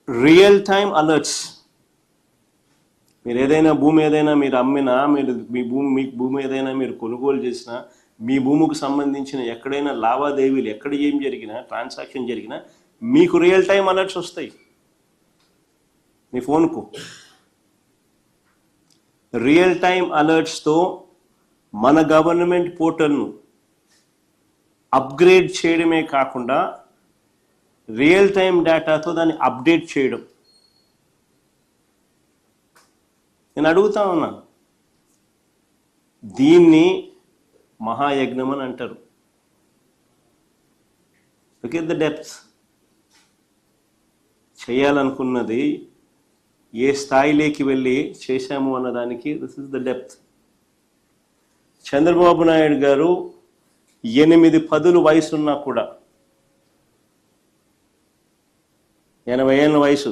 Real time alerts. మీరు ఏదైనా భూమి ఏదైనా మీరు అమ్మినా, మీకు భూమి ఏదైనా మీరు కొనుగోలు చేసినా, మీ భూమికి సంబంధించిన ఎక్కడైనా లావాదేవీలు ఎక్కడ ఏం జరిగినా, ట్రాన్సాక్షన్ జరిగినా మీకు రియల్ టైమ్ అలర్ట్స్ వస్తాయి మీ ఫోన్కు. రియల్ టైమ్ అలర్ట్స్తో మన గవర్నమెంట్ పోర్టల్ను అప్గ్రేడ్ చేయడమే కాకుండా రియల్ టైం డేటాతో దాన్ని అప్డేట్ చేయడం. నేను అడుగుతా ఉన్నా, దీన్ని మహాయజ్ఞం అని అంటారు. Look at the depth. చేయాలనుకున్నది ఏ స్థాయిలోకి వెళ్ళి చేశాము అన్నదానికి this is the depth. Chandrababu Naidu గారు 8 పదులు వయసున్నా కూడా, 80 ఏళ్ళ వయసు,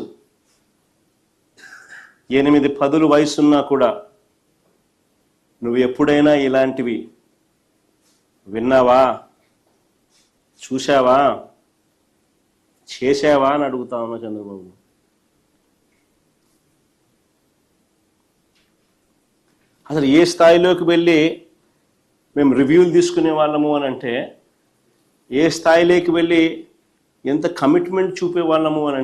8 పదులు వయసున్నా కూడా నువ్వు ఎప్పుడైనా ఇలాంటివి విన్నావా, చూశావా, చేశావా అని అడుగుతా ఉన్నా చంద్రబాబు. అసలు ఏ స్థాయిలోకి వెళ్ళి మేము రివ్యూలు తీసుకునే వాళ్ళము అని అంటే, ఏ స్థాయిలోకి వెళ్ళి ఎంత కమిట్మెంట్ చూపే వాళ్ళము అని అంటే